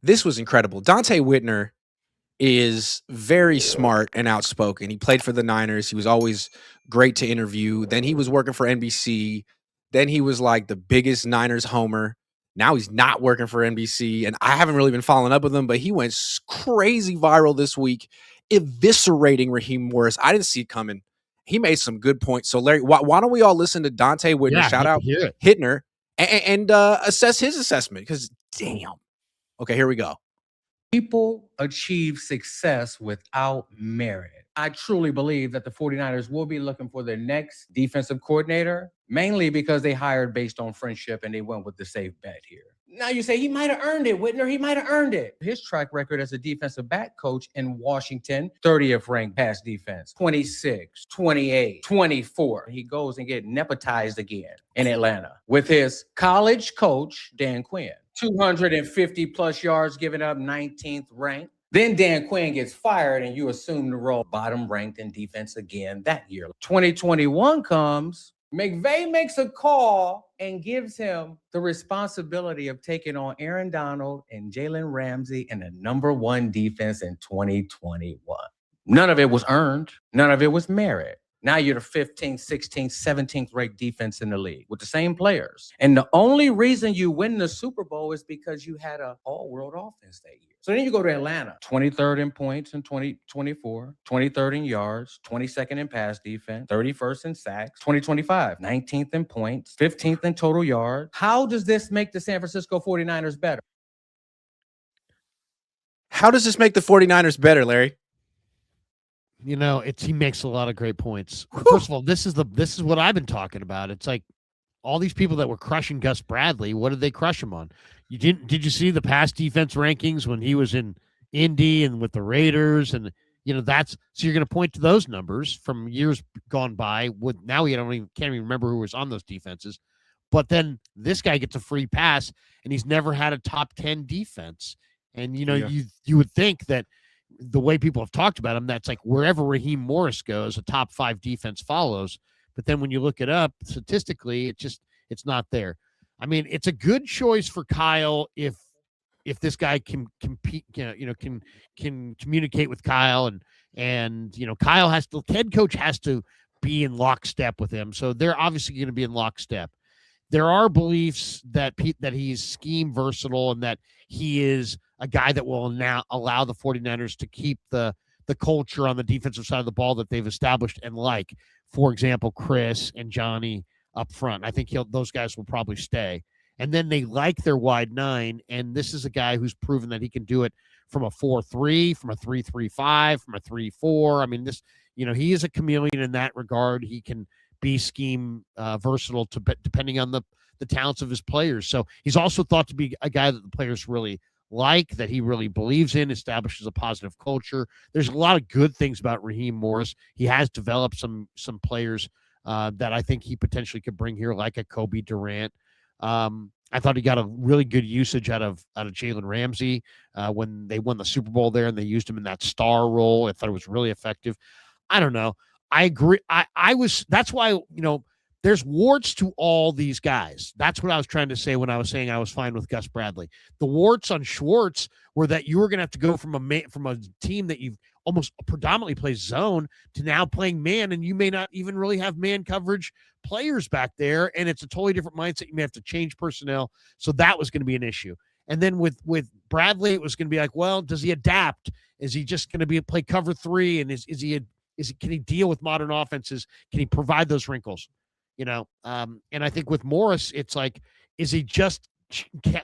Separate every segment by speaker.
Speaker 1: This was incredible. Donte Whitner is very smart and outspoken. He played for the Niners. He was always great to interview. Then he was working for NBC. Then he was like the biggest Niners homer. Now he's not working for NBC. And I haven't really been following up with him, but he went crazy viral this week, eviscerating Raheem Morris. I didn't see it coming. He made some good points. So, Larry, why don't we all listen to Donte Whitner,
Speaker 2: Yeah,
Speaker 1: shout out
Speaker 2: hear it.
Speaker 1: Hittner, and assess his assessment? Because, damn. Okay, here we go.
Speaker 3: People achieve success without merit. I truly believe that the 49ers will be looking for their next defensive coordinator, mainly because they hired based on friendship and they went with the safe bet here. Now you say he might have earned it, Whitner. He might have earned it. His track record as a defensive back coach in Washington, 30th ranked pass defense, 26, 28, 24. He goes and get nepotized again in Atlanta with his college coach, Dan Quinn. 250 plus yards given up, 19th ranked. Then Dan Quinn gets fired and you assume the role bottom ranked in defense again that year. 2021 comes, McVay makes a call and gives him the responsibility of taking on Aaron Donald and Jalen Ramsey in the number one defense in 2021. None of it was earned. None of it was merit. Now you're the 15th, 16th, 17th ranked defense in the league with the same players. And the only reason you win the Super Bowl is because you had an all-world offense that year. So then you go to Atlanta, 23rd in points in 2024, 23rd in yards, 22nd in pass defense, 31st in sacks, 2025, 19th in points, 15th in total yards. How does this make the San Francisco 49ers better?
Speaker 1: How does this make the 49ers better, Larry?
Speaker 2: You know, he makes a lot of great points. First of all, this is what I've been talking about. It's like all these people that were crushing Gus Bradley, what did they crush him on? Did you see the pass defense rankings when he was in Indy and with the Raiders? And so you're going to point to those numbers from years gone by. Now we can't even remember who was on those defenses. But then this guy gets a free pass and he's never had a top 10 defense. And you would think that the way people have talked about him, that's like wherever Raheem Morris goes, a top 5 defense follows. But then when you look it up statistically, it's not there. I mean, it's a good choice for Kyle if this guy can compete, can communicate with Kyle and Kyle head coach has to be in lockstep with him. So they're obviously going to be in lockstep. There are beliefs that he's scheme versatile and that he is a guy that will now allow the 49ers to keep the culture on the defensive side of the ball that they've established and like, for example, Chris and Johnny up front. I think those guys will probably stay. And then they like their wide 9, and this is a guy who's proven that he can do it from a 4-3, from a 3-3-5, from a 3-4. I mean, he is a chameleon in that regard. He can be scheme versatile depending on the talents of his players. So he's also thought to be a guy that the players really like, that he really believes in, establishes a positive culture. There's a lot of good things about Raheem Morris. He has developed some players that I think he potentially could bring here, like a Kobe Durant. I thought he got a really good usage out of Jalen Ramsey when they won the Super Bowl there, and they used him in that star role. I thought it was really effective. I don't know. I agree. That's why, there's warts to all these guys. That's what I was trying to say when I was saying I was fine with Gus Bradley. The warts on Schwartz were that you were going to have to go from a team that you've almost predominantly plays zone to now playing man, and you may not even really have man coverage players back there, and it's a totally different mindset. You may have to change personnel, so that was going to be an issue. And then with Bradley, it was going to be like, well, does he adapt? Is he just going to play cover 3, and can he deal with modern offenses? Can he provide those wrinkles? And I think with Morris, it's like, is he just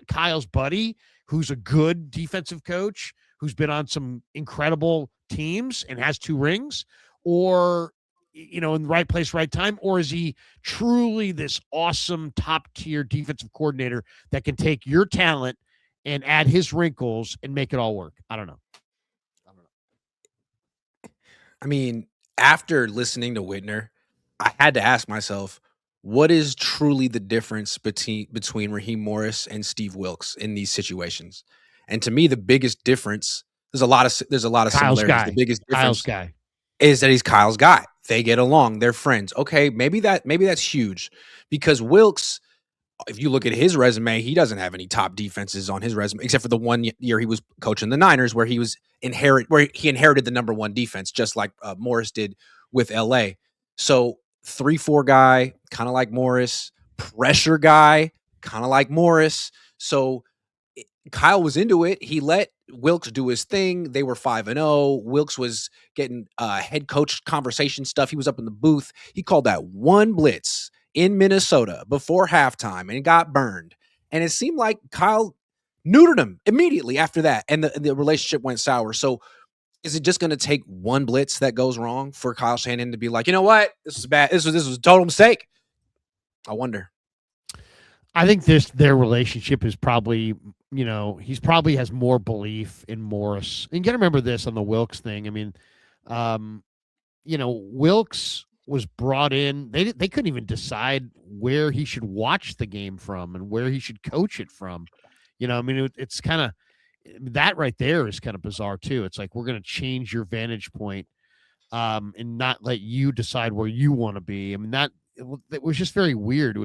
Speaker 2: Kyle's buddy who's a good defensive coach who's been on some incredible teams and has 2 rings, or in the right place, right time, or is he truly this awesome top tier defensive coordinator that can take your talent and add his wrinkles and make it all work? I don't know.
Speaker 1: I mean, after listening to Whitner, I had to ask myself, what is truly the difference between Raheem Morris and Steve Wilks in these situations? And to me, the biggest difference, there's a lot of
Speaker 2: Kyle's
Speaker 1: similarities.
Speaker 2: Guy.
Speaker 1: The biggest difference
Speaker 2: guy
Speaker 1: is that he's Kyle's guy. They get along. They're friends. Okay, maybe that's huge, because Wilks if you look at his resume, he doesn't have any top defenses on his resume, except for the one year he was coaching the Niners, where he inherited the number one defense, just like Morris did with LA. So 3-4 guy, kind of like Morris, pressure guy, kind of like Morris. So Kyle was into it. He let Wilks do his thing. They were 5-0. Wilks was getting head coach conversation stuff. He was up in the booth. He called that one blitz in Minnesota before halftime and got burned. And it seemed like Kyle neutered him immediately after that, and the relationship went sour. So is it just going to take one blitz that goes wrong for Kyle Shanahan to be like, you know what, this is bad. This was a total mistake? I wonder.
Speaker 2: I think their relationship is probably, he's probably has more belief in Morris. And you got to remember this on the Wilks thing. I mean, Wilks was brought in. They couldn't even decide where he should watch the game from and where he should coach it from. It's kind of, that right there is kind of bizarre too. It's like, we're going to change your vantage point and not let you decide where you want to be. I mean, it was just very weird. It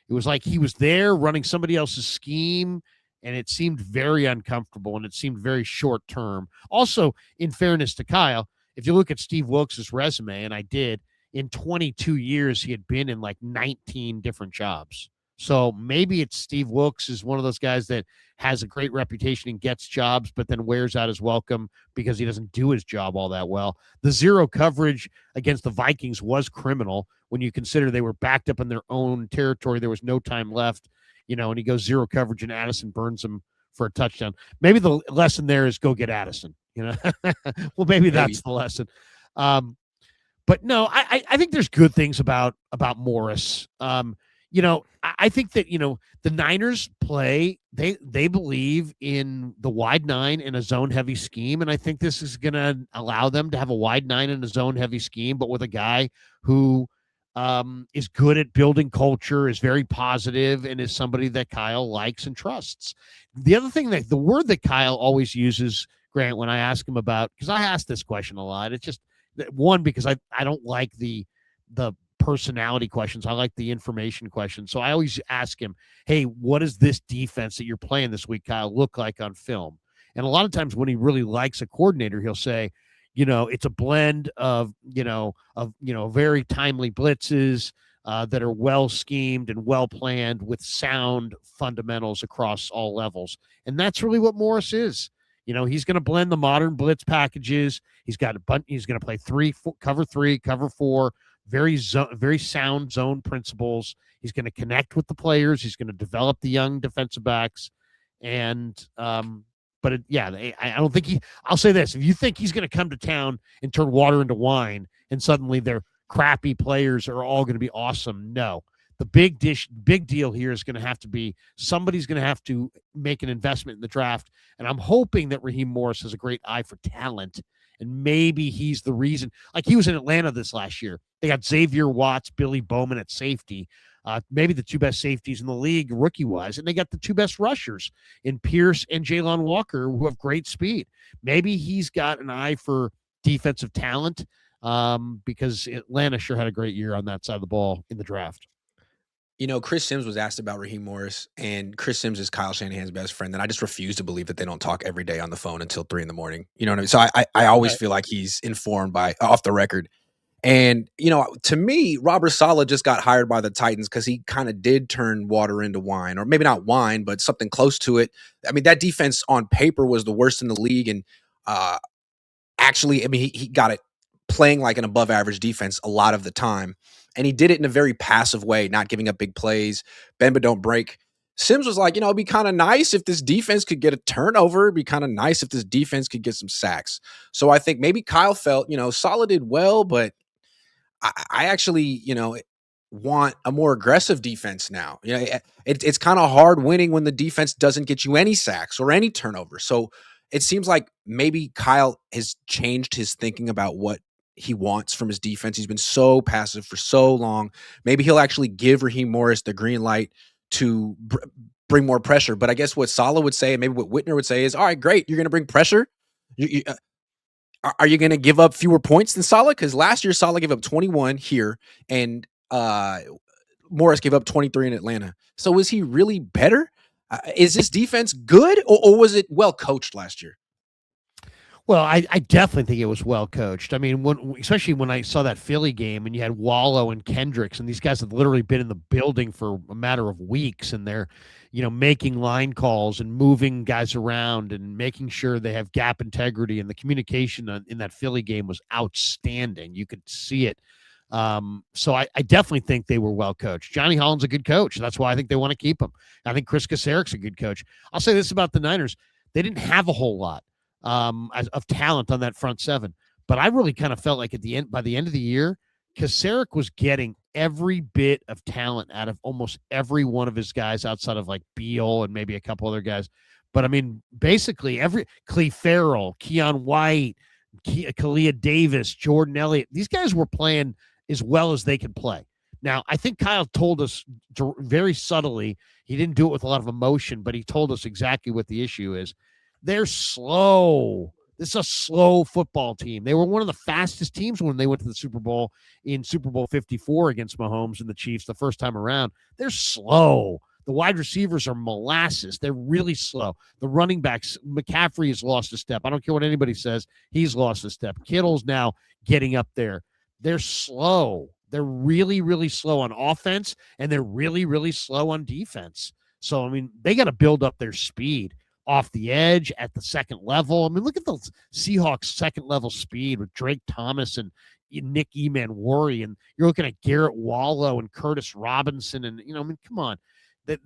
Speaker 2: was like he was there running somebody else's scheme, and it seemed very uncomfortable, and it seemed very short term. Also, in fairness to Kyle, if you look at Steve Wilks' resume, and I did, in 22 years, he had been in like 19 different jobs. So maybe it's Steve Wilks is one of those guys that has a great reputation and gets jobs, but then wears out his welcome because he doesn't do his job all that well. The zero coverage against the Vikings was criminal when you consider they were backed up in their own territory. There was no time left, and he goes zero coverage and Addison burns him for a touchdown. Maybe the lesson there is go get Addison, well, maybe that's the lesson. But no, I think there's good things about Morris. I think that, the Niners play, they believe in the wide nine and a zone heavy scheme. And I think this is going to allow them to have a wide nine and a zone heavy scheme, but with a guy who is good at building culture, is very positive, and is somebody that Kyle likes and trusts. The other thing, that the word that Kyle always uses, Grant, when I ask him about, because I ask this question a lot, it's just one, because I don't like the personality questions. I like the information questions. So I always ask him, hey, what does this defense that you're playing this week, Kyle, look like on film? And a lot of times when he really likes a coordinator, he'll say, it's a blend of very timely blitzes that are well schemed and well planned with sound fundamentals across all levels. And that's really what Morris is. He's going to blend the modern blitz packages. He's going to play cover 3, cover 4, very sound zone principles. He's going to connect with the players. He's going to develop the young defensive backs. And, I don't think I'll say this. If you think he's going to come to town and turn water into wine and suddenly their crappy players are all going to be awesome, no. The big deal here is going to have to be somebody's going to have to make an investment in the draft. And I'm hoping that Raheem Morris has a great eye for talent. And maybe he's the reason. Like, he was in Atlanta this last year. They got Xavier Watts, Billy Bowman at safety. Maybe the two best safeties in the league rookie-wise. And they got the two best rushers in Pierce and Jalen Walker, who have great speed. Maybe he's got an eye for defensive talent because Atlanta sure had a great year on that side of the ball in the draft.
Speaker 1: Chris Sims was asked about Raheem Morris, and Chris Sims is Kyle Shanahan's best friend. And I just refuse to believe that they don't talk every day on the phone until 3 a.m. You know what I mean? So I always feel like he's informed by off the record. And, to me, Robert Salah just got hired by the Titans because he kind of did turn water into wine, or maybe not wine, but something close to it. I mean, that defense on paper was the worst in the league. And actually, I mean, he got it playing like an above average defense a lot of the time. And he did it in a very passive way, not giving up big plays, bend but don't break. Sims was like, it'd be kind of nice if this defense could get a turnover. It'd be kind of nice if this defense could get some sacks. So I think maybe Kyle felt, Salah did well, but I actually, want a more aggressive defense now. It's kind of hard winning when the defense doesn't get you any sacks or any turnovers. So it seems like maybe Kyle has changed his thinking about what he wants from his defense. He's been so passive for so long. Maybe he'll actually give Raheem Morris the green light to bring more pressure. But I guess what Salah would say, and maybe what Whitner would say is, all right, great, you're going to bring pressure. Are you going to give up fewer points than Salah? Because last year Salah gave up 21 here, and Morris gave up 23 in Atlanta. So is he really better? Is this defense good, or was it well coached last year?
Speaker 2: Well, I definitely think it was well coached. I mean, especially when I saw that Philly game and you had Wallow and Kendricks, and these guys have literally been in the building for a matter of weeks, and they're, making line calls and moving guys around and making sure they have gap integrity. And the communication in that Philly game was outstanding. You could see it. So I definitely think they were well coached. Johnny Holland's a good coach. That's why I think they want to keep him. I think Chris Kaceric's a good coach. I'll say this about the Niners. They didn't have a whole lot of talent on that front seven. But I really kind of felt like by the end of the year, Kacerik was getting every bit of talent out of almost every one of his guys outside of like Beal and maybe a couple other guys. But I mean, basically Cleve Farrell, Keon White, Kalia Davis, Jordan Elliott, these guys were playing as well as they could play. Now, I think Kyle told us very subtly, he didn't do it with a lot of emotion, but he told us exactly what the issue is. They're slow. This is a slow football team. They were one of the fastest teams when they went to the Super Bowl in Super Bowl 54 against Mahomes and the Chiefs the first time around. They're slow. The wide receivers are molasses. They're really slow. The running backs, McCaffrey has lost a step. I don't care what anybody says. He's lost a step. Kittle's now getting up there. They're slow. They're really, really slow on offense, and they're really, really slow on defense. So, I mean, they got to build up their speed off the edge at the second level. I mean, look at the Seahawks second level speed with Drake Thomas and Nick Emanwari, and you're looking at Garrett Wallow and Curtis Robinson. And, I mean, come on.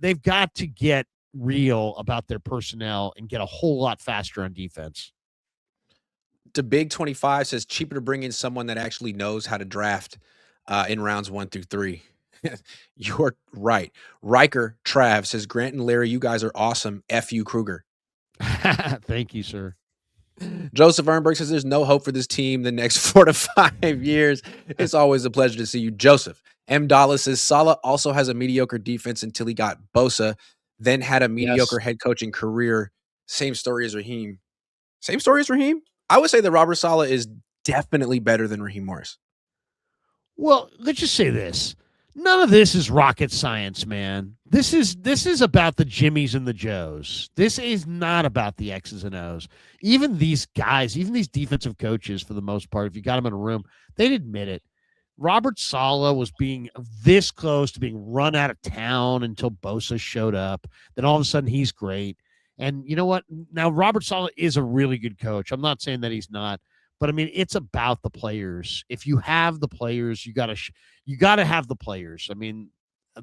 Speaker 2: They've got to get real about their personnel and get a whole lot faster on defense.
Speaker 1: The Big 25 says cheaper to bring in someone that actually knows how to draft in rounds 1 through 3. You're right. Riker Trav says, Grant and Larry, you guys are awesome. F you, Krueger.
Speaker 2: Thank you, sir.
Speaker 1: Joseph Ernberg says there's no hope for this team the next 4 to 5 years. It's always a pleasure to see you. Joseph M. Dallas says Salah also has a mediocre defense until he got Bosa, then had a mediocre head coaching career. Same story as Raheem. Same story as Raheem? I would say that Robert Salah is definitely better than Raheem Morris.
Speaker 2: Well, let's just say this. None of this is rocket science, man. This is about the Jimmies and the Joes. This is not about the X's and O's. Even these guys, even these defensive coaches, for the most part, if you got them in a room, they'd admit it. Robert Salah was being this close to being run out of town until Bosa showed up. Then all of a sudden he's great. And you know what? Now, Robert Salah is a really good coach. I'm not saying that he's not. But I mean, it's about the players. If you have the players, you gotta have the players. I mean,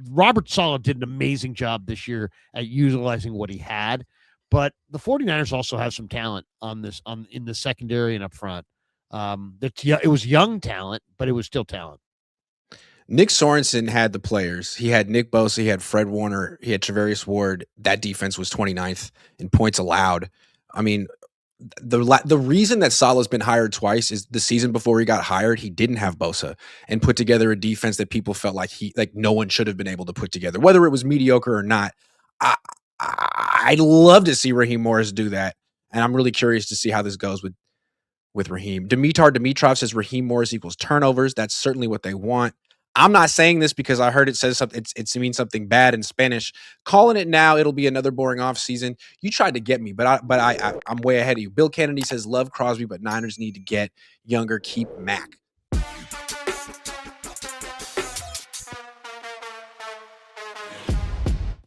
Speaker 2: Robert Salah did an amazing job this year at utilizing what he had, but the 49ers also have some talent in the secondary and up front. It was young talent, but it was still talent.
Speaker 1: Nick Sorensen had the players. He had Nick Bosa, he had Fred Warner, he had Travarius Ward. That defense was 29th in points allowed. I mean, the reason that Salah's been hired twice is the season before he got hired, he didn't have Bosa and put together a defense that people felt like no one should have been able to put together, whether it was mediocre or not. I'd love to see Raheem Morris do that, and I'm really curious to see how this goes with Raheem. Dimitrov says Raheem Morris equals turnovers. That's certainly what they want. I'm not saying this because I heard it says something. It means something bad in Spanish. Calling it now, it'll be another boring off season. You tried to get me, but I'm way ahead of you. Bill Kennedy says love Crosby, but Niners need to get younger. Keep Mac.